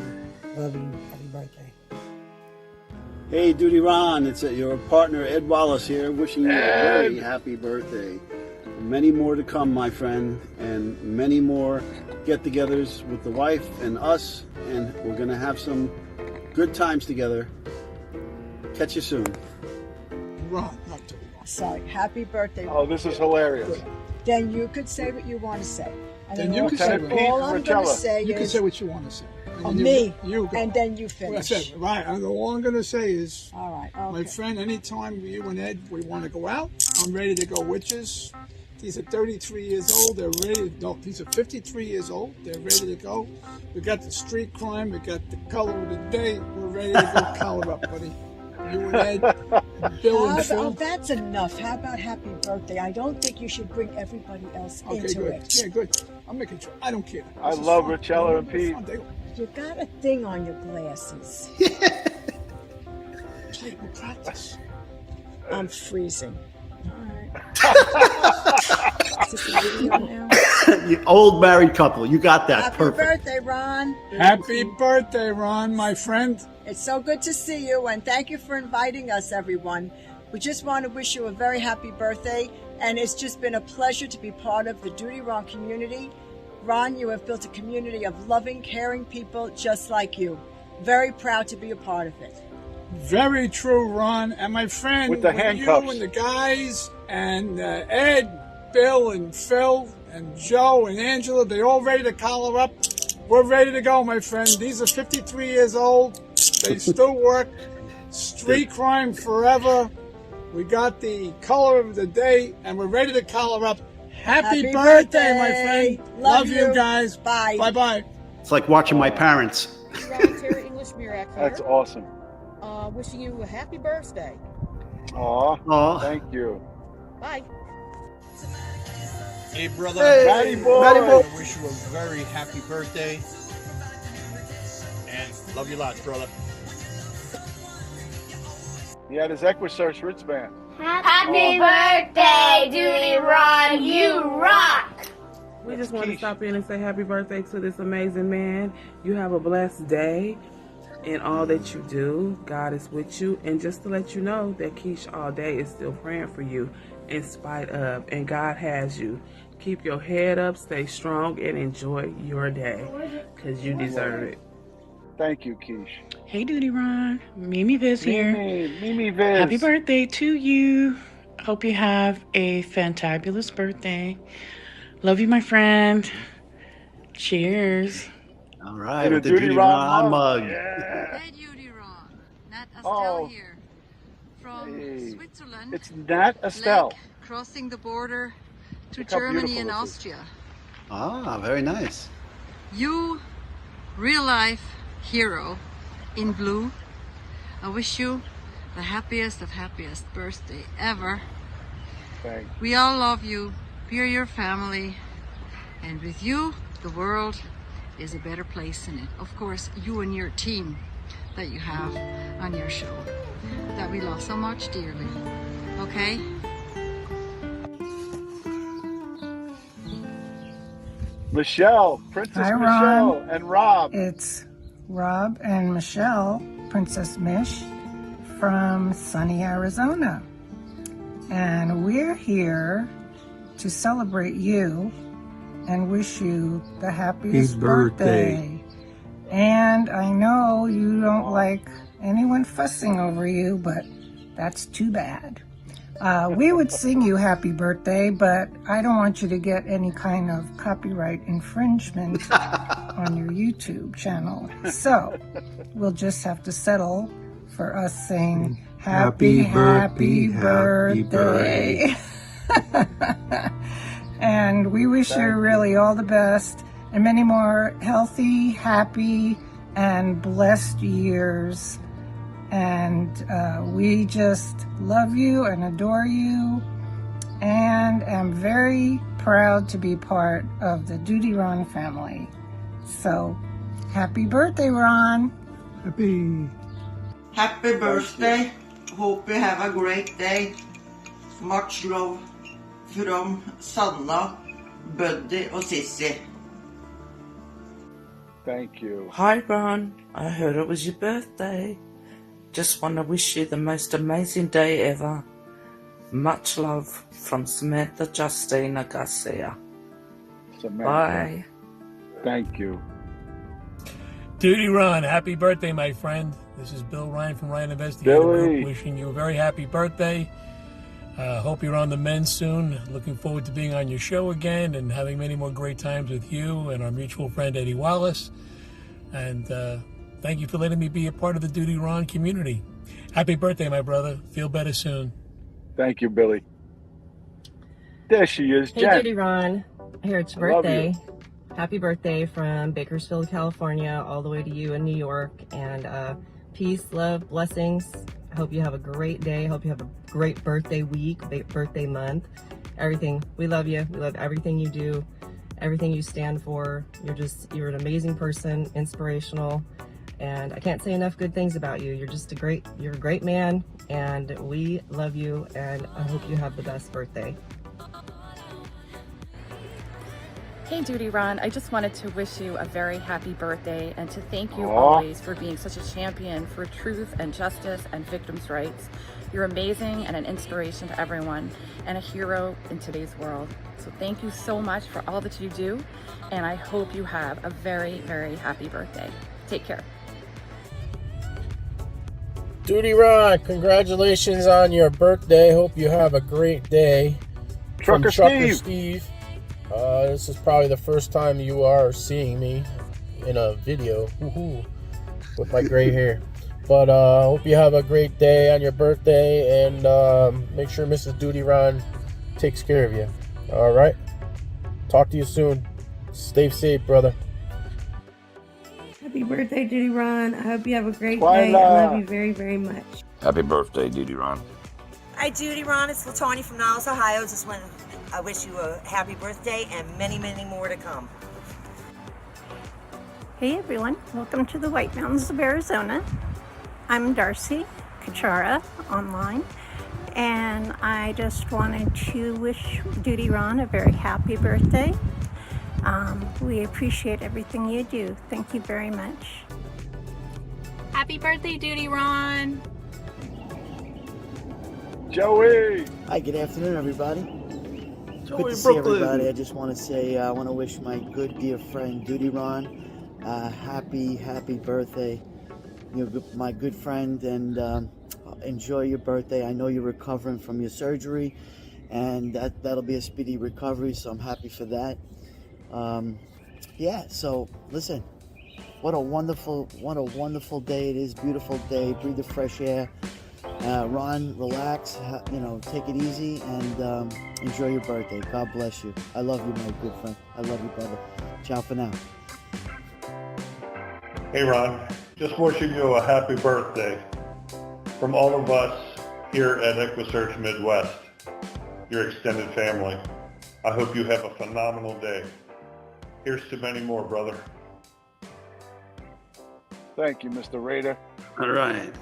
Love you. Happy birthday. Hey, DutyRon, it's your partner Ed Wallace here, wishing you a very happy birthday. Many more to come, my friend, and many more get-togethers with the wife and us, and we're going to have some good times together. Catch you soon. Ron, sorry, happy birthday. Oh, this is hilarious. Then you could say what you want to say. And Then you can say what all I'm going to say you can is say what you want to say. on me, you go. and then you Well, finish. that's it, right. And all I'm going to say is, all right, my friend, anytime you and Ed, we want to go out, I'm ready to go witches. These are 33 years old. They're ready. No, these are 53 years old. They're ready to go. We got the street crime. We got the color of the day. We're ready to go color up, buddy. You and Ed, Bill and Phil. Oh, that's enough. How about happy birthday? I don't think you should bring everybody else Okay, into good. it. Yeah, good. I'm making sure. I don't care. I This is love fun. Richella and Pete. Fun day. You got a thing on your glasses. Take more practice. I'm freezing. All right. Is this a video now? You old married couple, you got that. Happy Perfect. birthday, Ron. Happy birthday, Ron, my friend. It's so good to see you, and thank you for inviting us, everyone. We just want to wish you a very happy birthday, and it's just been a pleasure to be part of the DutyRon community. Ron, you have built a community of loving, caring people just like you. Very proud to be a part of it. Very true, Ron. And my friend, With the you handcuffs. and the guys, and Ed, Bill, and Phil, and Joe, and Angela, they're all ready to collar up. We're ready to go, my friend. These are 53 years old. They still work. Street crime forever. We got the color of the day, and we're ready to collar up. Happy birthday, my friend. Love you guys. Bye. Bye-bye. It's like watching my parents. Ron, Terry English Mirac here. That's awesome. Wishing you a happy birthday. Aw, thank you. Bye. Hey, brother. Hey, Matty boy. I want to wish you a very happy birthday. And love you lots, brother. He had his Equisearch wristband. Happy birthday, DutyRon, you rock! We just want to stop in and say happy birthday to this amazing man. You have a blessed day in all that you do. God is with you. And just to let you know that Keish all day is still praying for you in spite of. And God has you. Keep your head up, stay strong, and enjoy your day because you deserve it. Thank you, Keish. Hey, DutyRon. Mimi Viz here. Mimi Viz. Happy birthday to you. Hope you have a fantabulous birthday. Love you, my friend. Cheers. All right, with the DutyRon mug. Yeah. Hey, DutyRon. Nat Estelle Oh. here from Hey. Switzerland. It's Nat Estelle. Like crossing the border to Look how Germany beautiful and this is. Austria. Ah, very nice. You, real life hero in blue. I wish you the happiest of happiest birthday ever. Thanks. We all love you. We are your family. And with you, the world is a better place in it. Of course, you and your team that you have on your show that we love so much dearly. Okay? Michelle, Princess Hi, Michelle, Ron. and Rob. It's Rob and Michelle, Princess Mish, from sunny Arizona. And we're here to celebrate you and wish you the happiest birthday. And I know you don't like anyone fussing over you, but that's too bad. We would sing you happy birthday, but I don't want you to get any kind of copyright infringement on your YouTube channel. So we'll just have to settle for us saying happy birthday. And we wish you really all the best and many more healthy, happy, and blessed years. And we just love you and adore you and am very proud to be part of the DutyRon family. So, happy birthday, Ron. Happy birthday. Hope you have a great day. Much love from Sanna, Buddy og Sissy. Thank you. Hi, Ron. I heard it was your birthday. Just want to wish you the most amazing day ever. Much love from Samantha Justina Garcia. Samantha. Bye. Thank you. DutyRon, happy birthday, my friend. This is Bill Ryan from Ryan Investigative Group, wishing you a very happy birthday. Hope you're on the mend soon. Looking forward to being on your show again and having many more great times with you and our mutual friend Eddie Wallace. And thank you for letting me be a part of the DutyRon community. Happy birthday, my brother. Feel better soon. Thank you, Billy. There she is, Hey, Jen. DutyRon. I hear it's your I love birthday. Happy birthday from Bakersfield, California, all the way to you in New York. And peace, love, blessings. I hope you have a great day. I hope you have a great birthday week, birthday month, everything. We love you. We love everything you do, everything you stand for. You're an amazing person, inspirational. And I can't say enough good things about you. You're a great man, and we love you, and I hope you have the best birthday. Hey DutyRon, I just wanted to wish you a very happy birthday and to thank you Aw. always for being such a champion for truth and justice and victims' rights. You're amazing and an inspiration to everyone and a hero in today's world. So thank you so much for all that you do, and I hope you have a very, very happy birthday. Take care. DutyRon, congratulations on your birthday. Hope you have a great day. From Trucker Steve. This is probably the first time you are seeing me in a video. Woohoo, with my gray hair. But hope you have a great day on your birthday, and make sure Mrs. DutyRon takes care of you. All right. Talk to you soon. Stay safe, brother. Happy birthday, DutyRon. I hope you have a great Twyla. day. I love you very, very much. Happy birthday, DutyRon. Hi, Ron. It's Latanya from Niles, Ohio. Just want I wish you a happy birthday and many, many more to come. Hey everyone, welcome to the White Mountains of Arizona. I'm Darcy Kachara online, and I just wanted to wish DutyRon a very happy birthday. We appreciate everything you do. Thank you very much. Happy birthday, DutyRon. Joey. Hi, good afternoon, everybody. Joey, Good to see Brooklyn. everybody. I just want to say, I want to wish my good dear friend DutyRon happy birthday. You're my good friend, and enjoy your birthday. I know you're recovering from your surgery, and that'll be a speedy recovery, so I'm happy for that. So listen, what a wonderful day it is. Beautiful day. Breathe the fresh air. Ron, relax, take it easy, and enjoy your birthday. God bless you. I love you, my good friend. I love you, brother. Ciao for now. Hey Ron, just wishing you a happy birthday from all of us here at EquiSearch Midwest, your extended family. I hope you have a phenomenal day. Here's to many more, brother. Thank you, Mr. Raider. All right.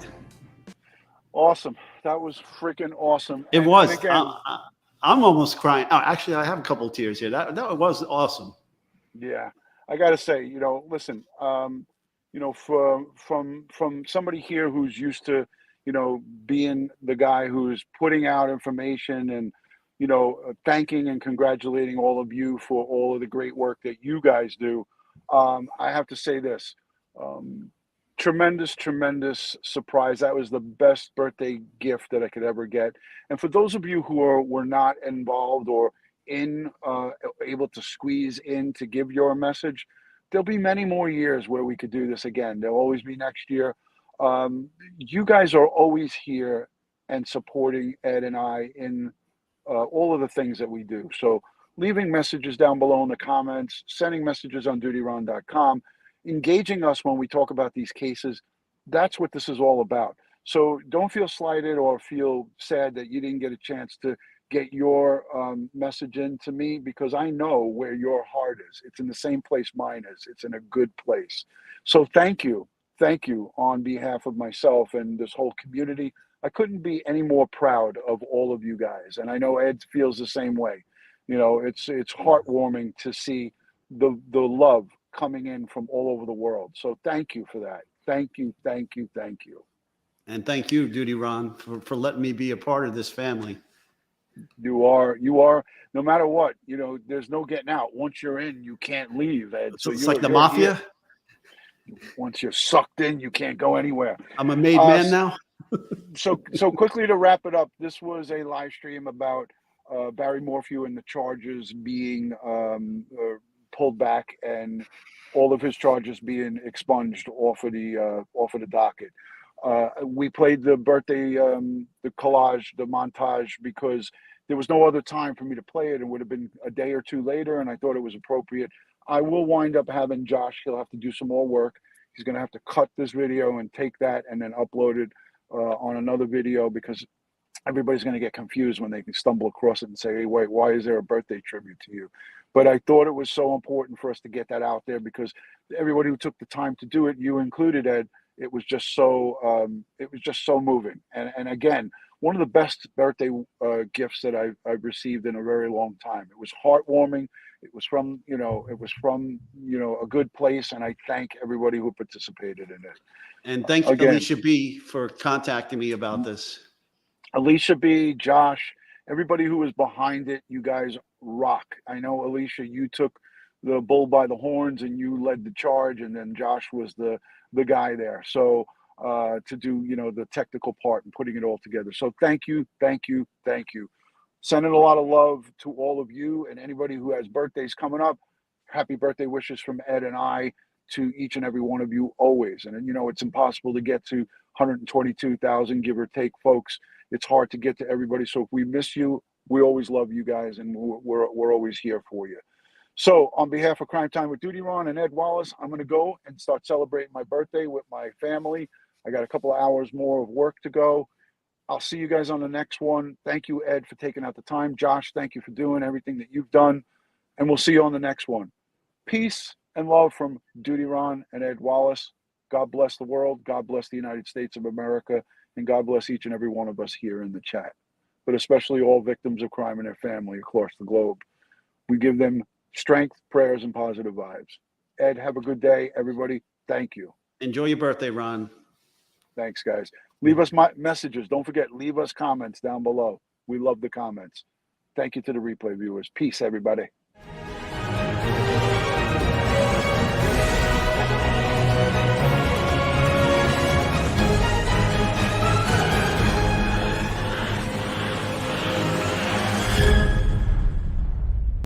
Awesome. That was freaking awesome. It And- was. and again, I'm almost crying. Oh, actually, I have a couple of tears here. That was awesome. Yeah, I got to say, listen, from somebody here who's used to, being the guy who's putting out information and, thanking and congratulating all of you for all of the great work that you guys do. I have to say this, tremendous, tremendous surprise. That was the best birthday gift that I could ever get. And for those of you who were not involved or in able to squeeze in to give your message, there'll be many more years where we could do this again. There'll always be next year. You guys are always here and supporting Ed and I in all of the things that we do. So leaving messages down below in the comments, sending messages on DutyRon.com, engaging us when we talk about these cases, that's what this is all about. So don't feel slighted or feel sad that you didn't get a chance to get your message in to me, because I know where your heart is. It's in the same place mine is. It's in a good place. So thank you. Thank you on behalf of myself and this whole community. I couldn't be any more proud of all of you guys. And I know Ed feels the same way. It's heartwarming to see the love coming in from all over the world. So thank you for that. Thank you, thank you, thank you. And thank you, DutyRon, for letting me be a part of this family. You are, no matter what, there's no getting out. Once you're in, you can't leave, Ed. So it's like the mafia? Here. Once you're sucked in, you can't go anywhere. I'm a made man now? So quickly to wrap it up, this was a live stream about Barry Morphew and the charges being pulled back and all of his charges being expunged off of the docket. We played the birthday, the collage, the montage, because there was no other time for me to play it. It would have been a day or two later, and I thought it was appropriate. I will wind up having Josh. He'll have to do some more work. He's going to have to cut this video and take that and then upload it on another video, because everybody's going to get confused when they can stumble across it and say, hey, wait, why is there a birthday tribute to you? But I thought it was so important for us to get that out there, because everybody who took the time to do it, you included, Ed, it was just so moving. And again, one of the best birthday gifts that I've received in a very long time. It was heartwarming. It was from a good place, and I thank everybody who participated in it. And thank you, again, Alicia B, for contacting me about this. Alicia B, Josh, everybody who was behind it, you guys rock. I know, Alicia, you took the bull by the horns and you led the charge, and then Josh was the guy there. So to do, the technical part and putting it all together. So thank you, thank you, thank you. Sending a lot of love to all of you and anybody who has birthdays coming up. Happy birthday wishes from Ed and I to each and every one of you always. And it's impossible to get to 122,000, give or take, folks. It's hard to get to everybody. So if we miss you, we always love you guys, and we're always here for you. So on behalf of Crime Time with DutyRon and Ed Wallace, I'm going to go and start celebrating my birthday with my family. I got a couple of hours more of work to go. I'll see you guys on the next one. Thank you, Ed, for taking out the time. Josh, thank you for doing everything that you've done. And we'll see you on the next one. Peace and love from DutyRon and Ed Wallace. God bless the world. God bless the United States of America. And God bless each and every one of us here in the chat, but especially all victims of crime and their family across the globe. We give them strength, prayers, and positive vibes. Ed, have a good day, everybody. Thank you. Enjoy your birthday, Ron. Thanks, guys. Leave us messages. Don't forget, leave us comments down below. We love the comments. Thank you to the replay viewers. Peace, everybody.